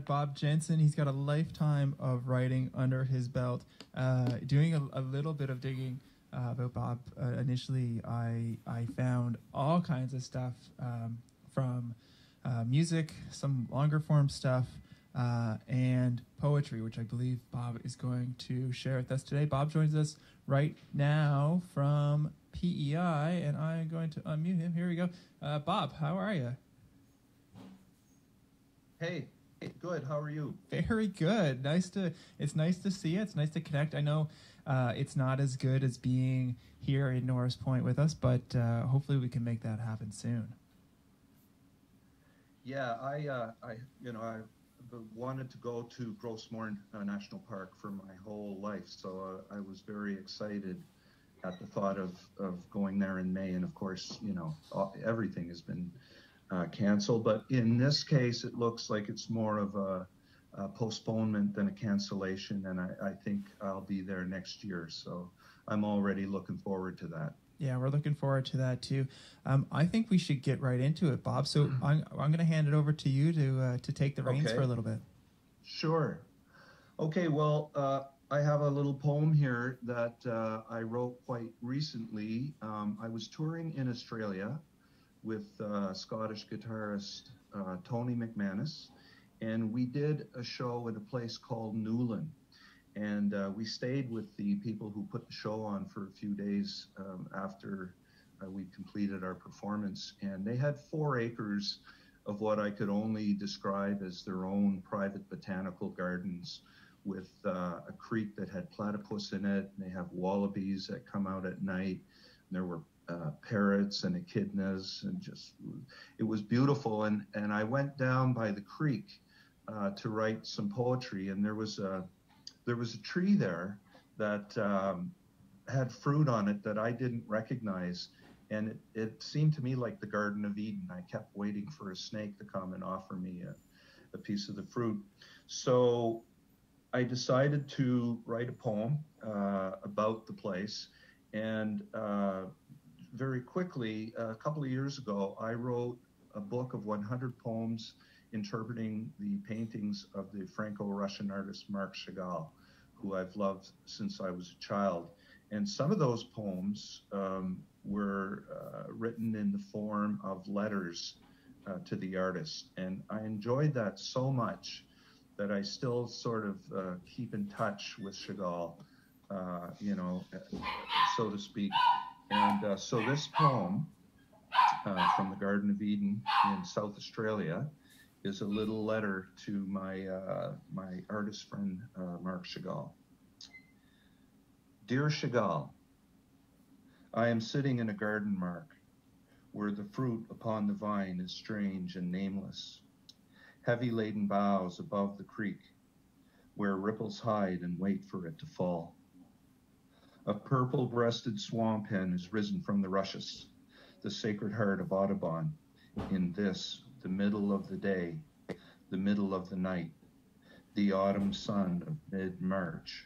Bob Jensen. He's got a lifetime of writing under his belt. Doing a little bit of digging about Bob, initially I found all kinds of stuff from music, some longer form stuff, and poetry, which I believe Bob is going to share with us today. Bob joins us right now from PEI, and I'm going to unmute him. Here we go. Bob, how are you? Hey, good. How are you? Very good. It's nice to see you. It's nice to connect. I know it's not as good as being here in Norris Point with us, but hopefully we can make that happen soon. Yeah, I wanted to go to Gross Morne National Park for my whole life, so I was very excited at the thought of going there in May. And of course, everything has been canceled. But in this case, it looks like it's more of a postponement than a cancellation, and I think I'll be there next year. So I'm already looking forward to that. Yeah, we're looking forward to that too. I think we should get right into it, Bob. So I'm going to hand it over to you to take the reins for a little bit. Sure. Okay, well, I have a little poem here that I wrote quite recently. I was touring in Australia with Scottish guitarist Tony McManus, and we did a show at a place called Newfoundland. And we stayed with the people who put the show on for a few days after we completed our performance. And they had 4 acres of what I could only describe as their own private botanical gardens, with a creek that had platypus in it. And they have wallabies that come out at night. And there were parrots and echidnas, and it was beautiful. And I went down by the creek to write some poetry, and there was a tree there that had fruit on it that I didn't recognize. And it seemed to me like the Garden of Eden. I kept waiting for a snake to come and offer me a piece of the fruit. So I decided to write a poem about the place. And very quickly, a couple of years ago, I wrote a book of 100 poems interpreting the paintings of the Franco-Russian artist Marc Chagall, who I've loved since I was a child. And some of those poems were written in the form of letters to the artist. And I enjoyed that so much that I still sort of keep in touch with Chagall, so to speak. And so this poem from the Garden of Eden in South Australia is a little letter to my artist friend, Marc Chagall. Dear Chagall, I am sitting in a garden, Marc, where the fruit upon the vine is strange and nameless. Heavy laden boughs above the creek, where ripples hide and wait for it to fall. A purple-breasted swamp hen has risen from the rushes, the sacred heart of Audubon, in this, the middle of the day, the middle of the night, the autumn sun of mid-March,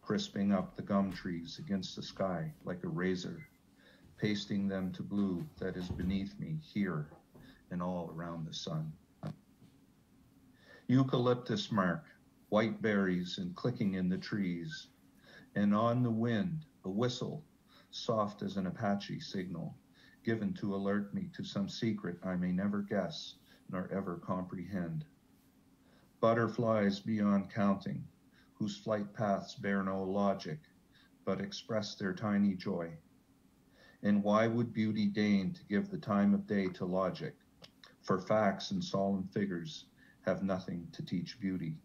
crisping up the gum trees against the sky like a razor, pasting them to blue that is beneath me here and all around the sun. Eucalyptus, Marc, white berries and clicking in the trees, and on the wind, a whistle, soft as an Apache signal, given to alert me to some secret I may never guess nor ever comprehend. Butterflies beyond counting, whose flight paths bear no logic, but express their tiny joy. And why would beauty deign to give the time of day to logic? For facts and solemn figures have nothing to teach beauty.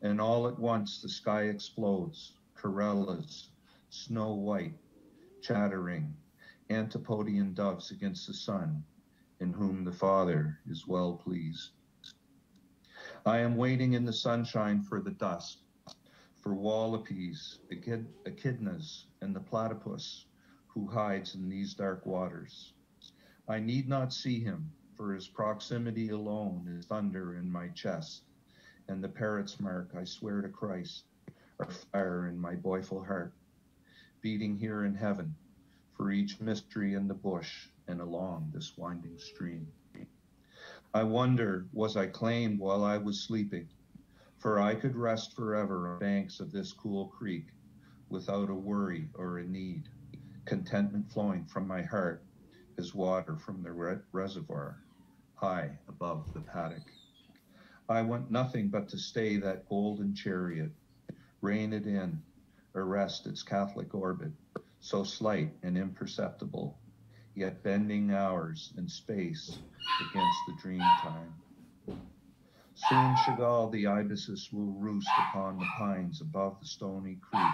And all at once the sky explodes, corellas, snow white, chattering, Antipodean doves against the sun, in whom the Father is well pleased. I am waiting in the sunshine for the dusk, for wallabies, echidnas, and the platypus who hides in these dark waters. I need not see him, for his proximity alone is thunder in my chest, and the parrot's mark, I swear to Christ, are fire in my boyful heart, beating here in heaven for each mystery in the bush and along this winding stream. I wonder, was I claimed while I was sleeping? For I could rest forever on banks of this cool creek without a worry or a need, contentment flowing from my heart as water from the reservoir, high above the paddock. I want nothing but to stay that golden chariot, rein it in, arrest its Catholic orbit, so slight and imperceptible, yet bending hours and space against the dream time. Soon Chagall the ibises will roost upon the pines above the stony creek,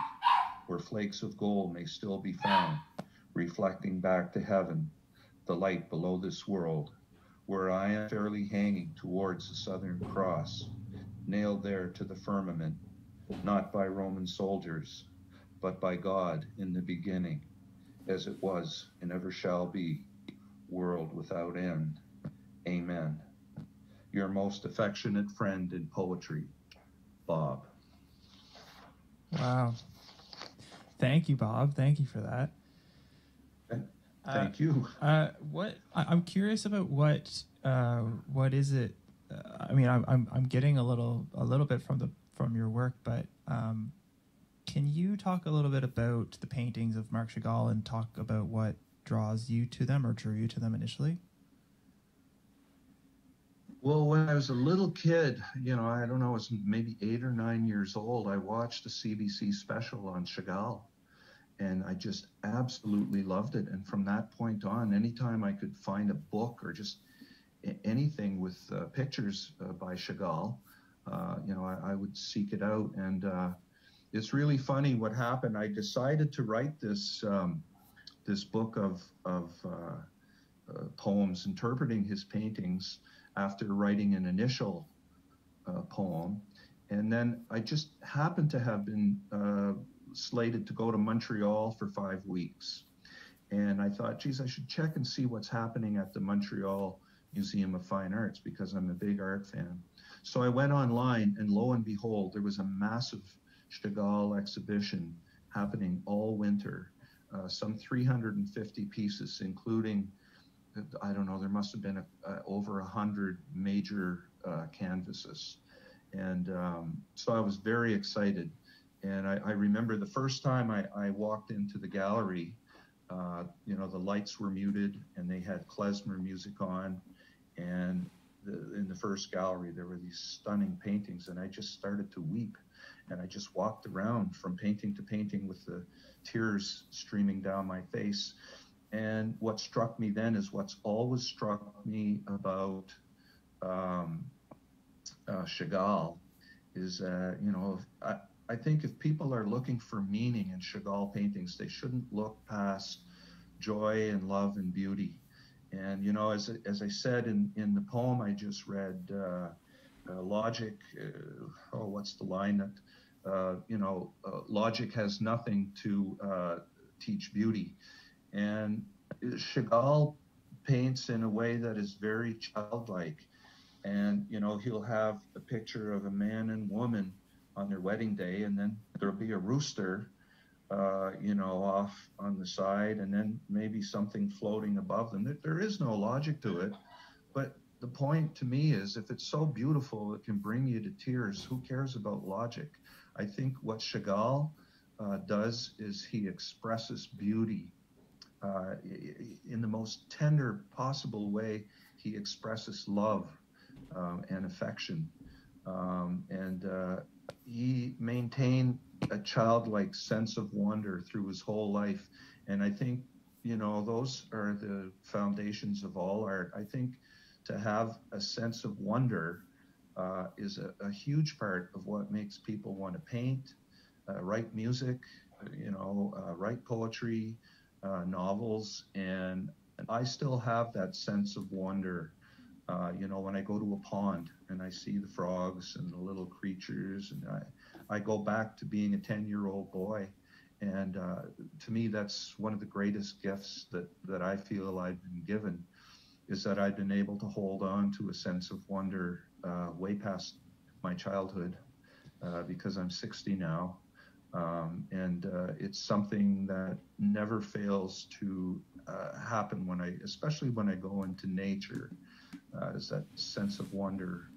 where flakes of gold may still be found, reflecting back to heaven, the light below this world, where I am fairly hanging towards the Southern Cross, nailed there to the firmament, not by Roman soldiers, but by God in the beginning, as it was and ever shall be, world without end. Amen. Your most affectionate friend in poetry, Bob. Wow. Thank you, Bob. Thank you for that. Thank you. I'm curious about what is it? I mean, I'm getting a little bit from your work, but can you talk a little bit about the paintings of Marc Chagall and talk about what draws you to them or drew you to them initially? Well, when I was a little kid, I don't know, I was maybe 8 or 9 years old, I watched a CBC special on Chagall, and I just absolutely loved it. And from that point on, anytime I could find a book or just anything with pictures by Chagall, I would seek it out. And it's really funny what happened. I decided to write this book of poems interpreting his paintings after writing an initial poem. And then I just happened to have been slated to go to Montreal for 5 weeks. And I thought, geez, I should check and see what's happening at the Montreal Museum of Fine Arts, because I'm a big art fan. So I went online, and lo and behold, there was a massive Chagall exhibition happening all winter, some 350 pieces, including, I don't know, there must have been over 100 major canvases. And so I was very excited. And I remember the first time I walked into the gallery, the lights were muted and they had klezmer music on. And in the first gallery, there were these stunning paintings, and I just started to weep. And I just walked around from painting to painting with the tears streaming down my face. And what struck me then is what's always struck me about Chagall is, I think if people are looking for meaning in Chagall paintings, they shouldn't look past joy and love and beauty. And, as I said in the poem I just read, logic, what's the line that, logic has nothing to teach beauty. And Chagall paints in a way that is very childlike. And, he'll have a picture of a man and woman on their wedding day, and then there'll be a rooster, off on the side, and then maybe something floating above them. There is no logic to it. But the point to me is, if it's so beautiful, it can bring you to tears. Who cares about logic? I think what Chagall does is he expresses beauty in the most tender possible way. He expresses love and affection. He maintained a childlike sense of wonder through his whole life. And I think, those are the foundations of all art. I think to have a sense of wonder is a huge part of what makes people want to paint, write music, write poetry, novels. And I still have that sense of wonder. When I go to a pond and I see the frogs and the little creatures, and I go back to being a 10-year-old boy. And to me, that's one of the greatest gifts that I feel I've been given, is that I've been able to hold on to a sense of wonder way past my childhood, because I'm 60 now. And it's something that never fails to happen especially when I go into nature. as that sense of wonder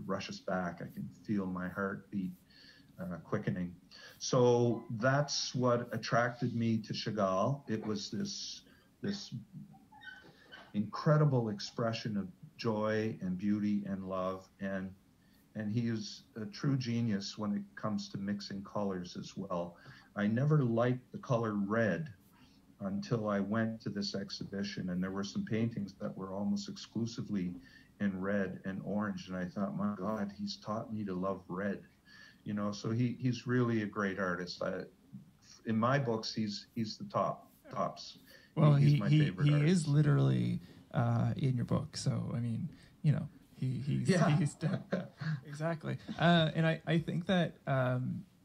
rushes back. I can feel my heartbeat quickening. So that's what attracted me to Chagall. It was this incredible expression of joy and beauty and love, and he is a true genius when it comes to mixing colors as well. I never liked the color red until I went to this exhibition, and there were some paintings that were almost exclusively in red and orange, and I thought, my God, he's taught me to love red. You know, so he's really a great artist. In my books, he's the tops. Well, he's my favorite artist. He is literally in your book. So I mean, you know, he's exactly. And I think that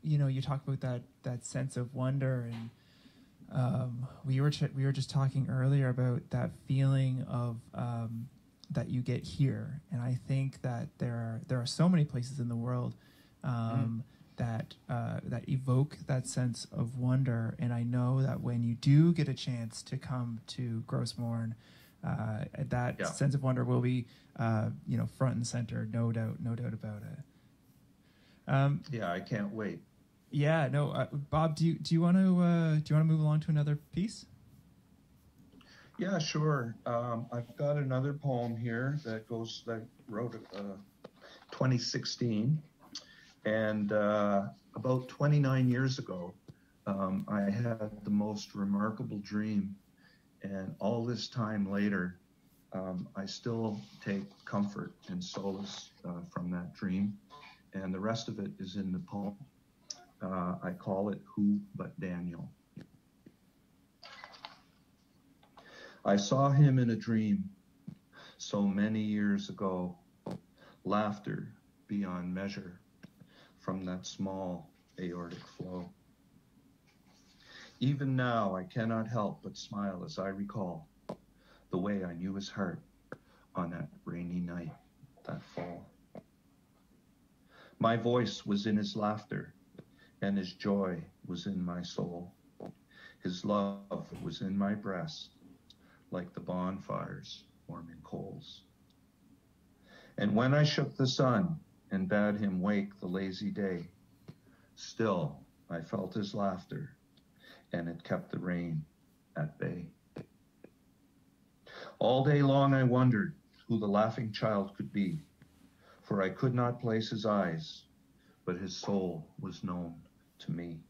you know, you talk about that sense of wonder, and we were just talking earlier about that feeling of that you get here, and I think that there are so many places in the world that evoke that sense of wonder. And I know that when you do get a chance to come to Gross Morne, that sense of wonder will be, you know, front and center, no doubt about it. Yeah, I can't wait. Yeah, no, Bob, do you want to move along to another piece? Yeah, sure. I've got another poem here that wrote 2016. And about 29 years ago, I had the most remarkable dream. And all this time later, I still take comfort and solace from that dream. And the rest of it is in the poem. I call it Who But Daniel. I saw him in a dream so many years ago, laughter beyond measure from that small aortic flow. Even now, I cannot help but smile as I recall the way I knew his heart on that rainy night, that fall. My voice was in his laughter, and his joy was in my soul. His love was in my breast, like the bonfires warming coals. And when I shook the sun and bade him wake the lazy day, still I felt his laughter, and it kept the rain at bay. All day long I wondered who the laughing child could be, for I could not place his eyes, but his soul was known to me.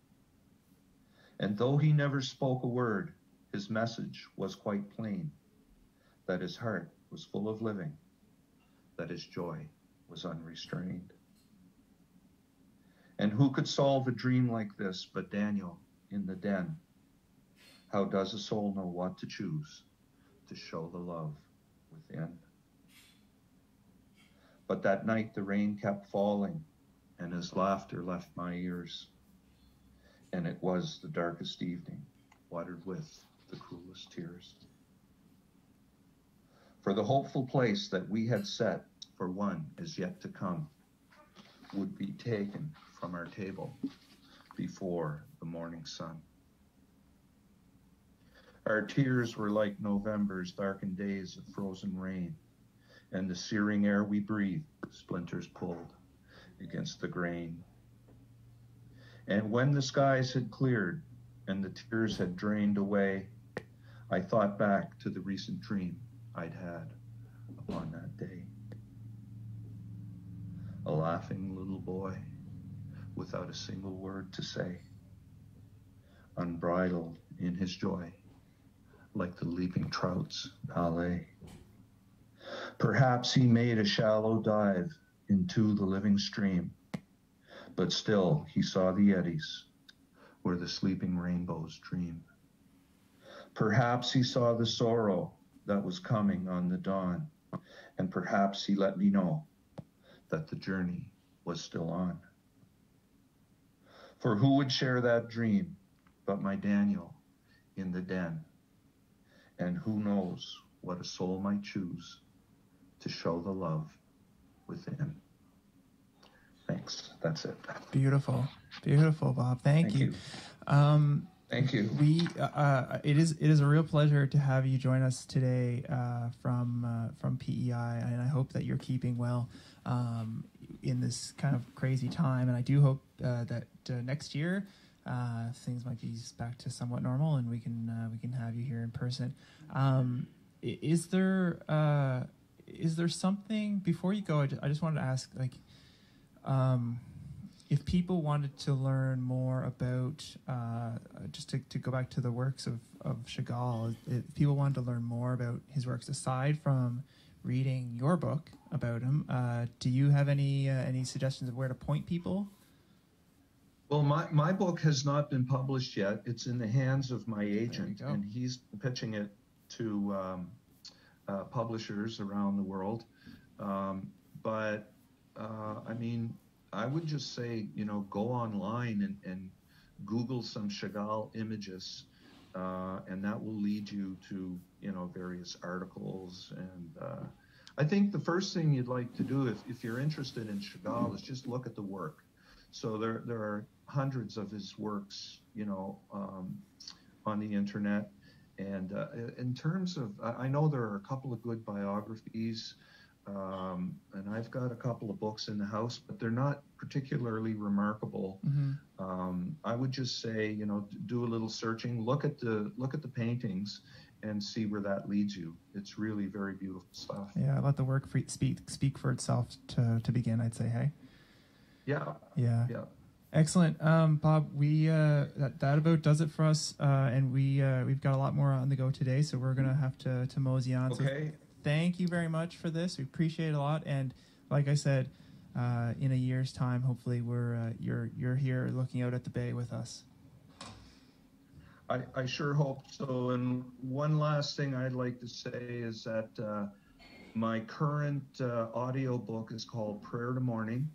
And though he never spoke a word, his message was quite plain, that his heart was full of living, that his joy was unrestrained. And who could solve a dream like this but Daniel in the den? How does a soul know what to choose to show the love within? But that night the rain kept falling, and his laughter left my ears, and it was the darkest evening, watered with the cruelest tears. For the hopeful place that we had set for one is yet to come would be taken from our table before the morning sun. Our tears were like November's darkened days of frozen rain, and the searing air we breathed, splinters pulled against the grain. And when the skies had cleared and the tears had drained away, I thought back to the recent dream I'd had upon that day. A laughing little boy without a single word to say, unbridled in his joy, like the leaping trout's ballet. Perhaps he made a shallow dive into the living stream, but still he saw the eddies where the sleeping rainbows dream. Perhaps he saw the sorrow that was coming on the dawn, and perhaps he let me know that the journey was still on. For who would share that dream but my Daniel in the den? And who knows what a soul might choose to show the love within. Thanks. That's it. Beautiful, Bob. Thank you. Thank you. It is a real pleasure to have you join us today from PEI, and I hope that you're keeping well in this kind of crazy time. And I do hope that next year things might be back to somewhat normal, and we can have you here in person. Is there something before you go? I just wanted to ask, like, if people wanted to learn more about, just to go back to the works of Chagall, if people wanted to learn more about his works aside from reading your book about him, do you have any suggestions of where to point people? Well, my book has not been published yet. It's in the hands of my agent, and he's pitching it to publishers around the world. But I mean, I would just say, go online and Google some Chagall images, and that will lead you to, various articles. And I think the first thing you'd like to do if you're interested in Chagall is just look at the work. So there are hundreds of his works, on the internet. And in terms of, I know there are a couple of good biographies, and I've got a couple of books in the house, but they're not particularly remarkable. Mm-hmm. I would just say, do a little searching, look at the paintings, and see where that leads you. It's really very beautiful stuff. Yeah, let the work speak for itself to begin, I'd say. Hey. Yeah. Excellent. Bob, we that about does it for us, and we've got a lot more on the go today, so we're gonna have to mosey on. Okay. So thank you very much for this. We appreciate it a lot, and like I said, in a year's time, hopefully you're here looking out at the bay with us. I sure hope so. And one last thing I'd like to say is that my current audio book is called Prayer to Morning.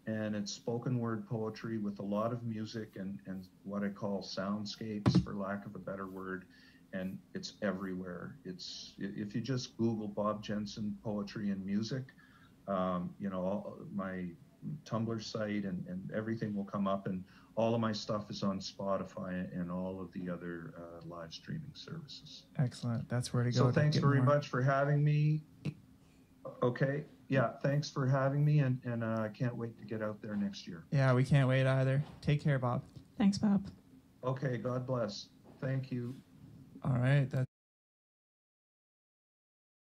And it's spoken word poetry with a lot of music and what I call soundscapes, for lack of a better word. And it's everywhere. If you just Google Bob Jensen poetry and music, my Tumblr site and everything will come up. And all of my stuff is on Spotify and all of the other live streaming services. Excellent. That's where to go. So thanks very much for having me. Okay. Yeah, thanks for having me, and I can't wait to get out there next year. Yeah, we can't wait either. Take care, Bob. Thanks, Bob. Okay, God bless. Thank you. All right.